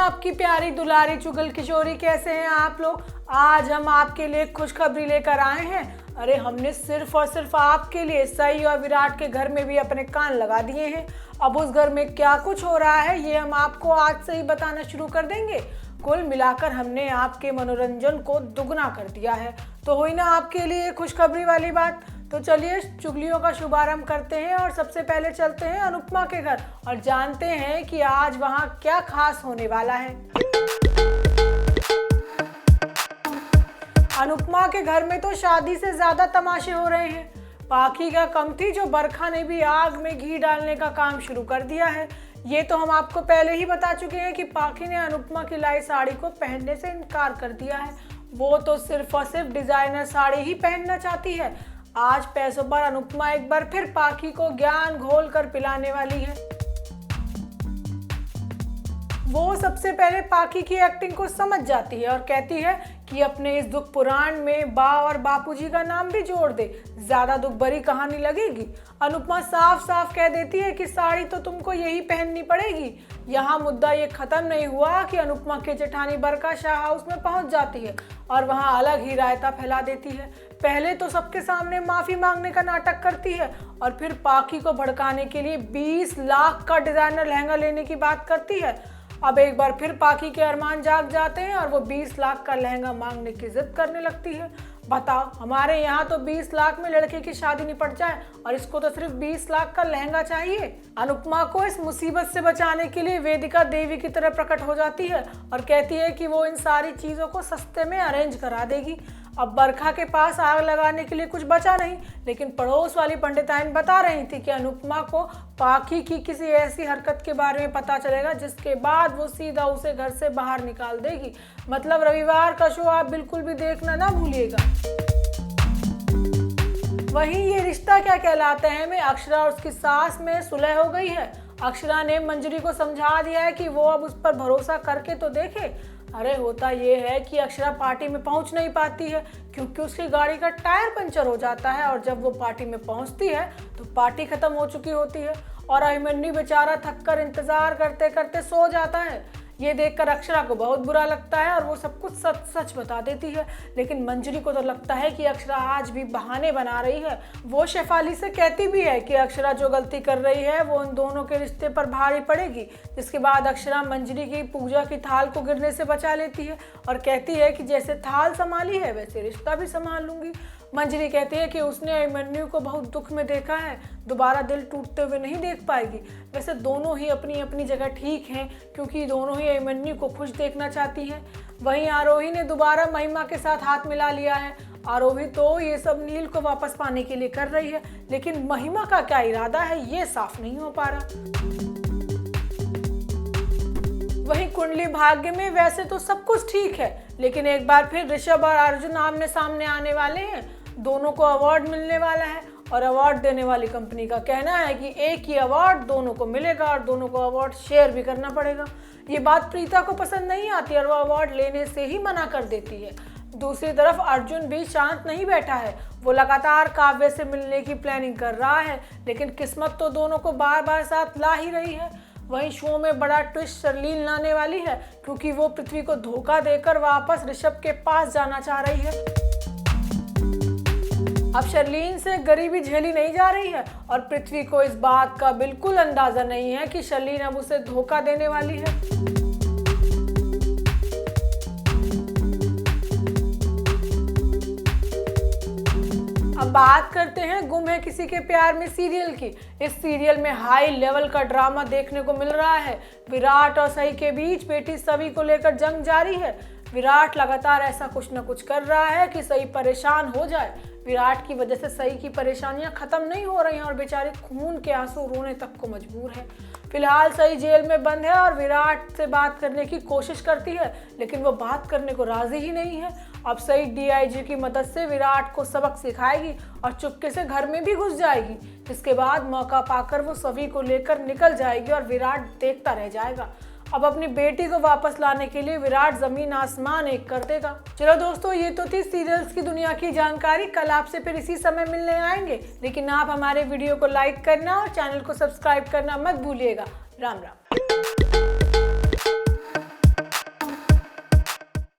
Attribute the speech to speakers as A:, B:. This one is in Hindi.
A: आपकी प्यारी दुलारी चुगल किशोरी। कैसे हैं आप लोग? आज हम आपके लिए खुशखबरी लेकर आए हैं। अरे हमने सिर्फ और सिर्फ आपके लिए सई और विराट के घर में भी अपने कान लगा दिए हैं। अब उस घर में क्या कुछ हो रहा है ये हम आपको आज से ही बताना शुरू कर देंगे। कुल मिलाकर हमने आपके मनोरंजन को दुगना कर दिया है। तो हुई ना आपके लिए खुशखबरी वाली बात। तो चलिए चुगलियों का शुभारंभ करते हैं और सबसे पहले चलते हैं अनुपमा के घर और जानते हैं कि आज वहां क्या खास होने वाला है। अनुपमा के घर में तो शादी से ज्यादा तमाशे हो रहे हैं। पाखी का कम थी जो बरखा ने भी आग में घी डालने का काम शुरू कर दिया है। ये तो हम आपको पहले ही बता चुके हैं कि पाखी ने अनुपमा की लाई साड़ी को पहनने से इनकार कर दिया है। वो तो सिर्फ और सिर्फ डिजाइनर साड़ी ही पहनना चाहती है। आज पैसों पर अनुपमा एक बार फिर पाखी को ज्ञान घोल कर पिलाने वाली है। वो सबसे पहले पाखी की एक्टिंग को समझ जाती है और कहती है कि अपने इस दुख पुराण में बा और बापूजी का नाम भी जोड़ दे, ज्यादा दुख भरी कहानी लगेगी। अनुपमा साफ साफ कह देती है कि साड़ी तो तुमको यही पहननी पड़ेगी। यहाँ मुद्दा ये खत्म नहीं हुआ कि अनुपमा के जेठानी बरका शाह हाउस में पहुंच जाती है और वहां अलग ही रायता फैला देती है। पहले तो सबके सामने माफी मांगने का नाटक करती है और फिर पाखी को भड़काने के लिए 20 लाख का डिजाइनर लहंगा लेने की बात करती है। अब एक बार फिर पाखी के अरमान जाग जाते हैं और वो 20 लाख का लहंगा मांगने की जिद करने लगती है। बताओ, हमारे यहाँ तो 20 लाख में लड़के की शादी निपट जाए और इसको तो सिर्फ 20 लाख का लहंगा चाहिए। अनुपमा को इस मुसीबत से बचाने के लिए वेदिका देवी की तरह प्रकट हो जाती है और कहती है कि वो इन सारी चीज़ों को सस्ते में अरेंज करा देगी। अब बरखा के पास आग लगाने के लिए कुछ बचा नहीं, लेकिन पड़ोस वाली पंडिताइन बता रही थी कि अनुपमा को पाखी की किसी ऐसी हरकत के बारे में पता चलेगा जिसके बाद वो सीधा उसे घर से बाहर निकाल देगी। मतलब रविवार का शो आप बिल्कुल भी देखना ना भूलिएगा। वहीं ये रिश्ता क्या कहलाता है में अक्षरा और उसकी सास में सुलह हो गई है। अक्षरा ने मंजरी को समझा दिया है कि वो अब उस पर भरोसा करके तो देखे। अरे होता ये है कि अक्षरा पार्टी में पहुंच नहीं पाती है क्योंकि उसकी गाड़ी का टायर पंचर हो जाता है और जब वो पार्टी में पहुंचती है तो पार्टी खत्म हो चुकी होती है और अभिमन्यु बेचारा थककर इंतजार करते करते सो जाता है। ये देखकर अक्षरा को बहुत बुरा लगता है और वो सब कुछ सच सच बता देती है, लेकिन मंजरी को तो लगता है कि अक्षरा आज भी बहाने बना रही है। वो शेफाली से कहती भी है कि अक्षरा जो गलती कर रही है वो उन दोनों के रिश्ते पर भारी पड़ेगी। जिसके बाद अक्षरा मंजरी की पूजा की थाल को गिरने से बचा लेती है और कहती है कि जैसे थाल संभाली है वैसे रिश्ता भी संभाल लूंगी। मंजरी कहती है कि उसने अभिमन्यु को बहुत दुख में देखा है, दोबारा दिल टूटते हुए नहीं देख पाएगी। वैसे दोनों ही अपनी अपनी जगह ठीक हैं क्योंकि दोनों ही अभिमन्यु को खुश देखना चाहती हैं। वहीं आरोही ने दोबारा महिमा के साथ हाथ मिला लिया है। आरोही तो ये सब नील को वापस पाने के लिए कर रही है, लेकिन महिमा का क्या इरादा है ये साफ नहीं हो पा रहा। वहीं कुंडली भाग्य में वैसे तो सब कुछ ठीक है, लेकिन एक बार फिर ऋषभ और अर्जुन आमने सामने आने वाले हैं। दोनों को अवार्ड मिलने वाला है और अवार्ड देने वाली कंपनी का कहना है कि एक ही अवार्ड दोनों को मिलेगा और दोनों को अवार्ड शेयर भी करना पड़ेगा। ये बात प्रीता को पसंद नहीं आती और वो अवार्ड लेने से ही मना कर देती है। दूसरी तरफ अर्जुन भी शांत नहीं बैठा है, वो लगातार काव्य से मिलने की प्लानिंग कर रहा है, लेकिन किस्मत तो दोनों को बार बार साथ ला ही रही है। वहीं शो में बड़ा ट्विस्ट शर्लीन लाने वाली है क्योंकि वो पृथ्वी को धोखा देकर वापस ऋषभ के पास जाना चाह रही है। अब शर्लीन से गरीबी झेली नहीं जा रही है और पृथ्वी को इस बात का बिल्कुल अंदाजा नहीं है कि शर्लीन अब उसे धोखा देने वाली है। अब बात करते हैं गुम है किसी के प्यार में सीरियल की। इस सीरियल में हाई लेवल का ड्रामा देखने को मिल रहा है। विराट और सई के बीच बेटी सवी को लेकर जंग जारी है। विराट लगातार ऐसा कुछ न कुछ कर रहा है कि सई परेशान हो जाए। विराट की वजह से सई की परेशानियां खत्म नहीं हो रही हैं और बेचारी खून के आंसू रोने तक को मजबूर है। फिलहाल सई जेल में बंद है और विराट से बात करने की कोशिश करती है, लेकिन वो बात करने को राजी ही नहीं है। अब सई डीआईजी की मदद से विराट को सबक सिखाएगी और चुपके से घर में भी घुस जाएगी, जिसके बाद मौका पाकर वो सभी को लेकर निकल जाएगी और विराट देखता रह जाएगा। अब अपनी बेटी को वापस लाने के लिए विराट जमीन आसमान एक कर देगा। चलो दोस्तों, ये तो थी सीरियल्स की दुनिया की जानकारी। कल आपसे फिर इसी समय मिलने आएंगे, लेकिन आप हमारे वीडियो को लाइक करना और चैनल को सब्सक्राइब करना मत भूलिएगा। राम राम।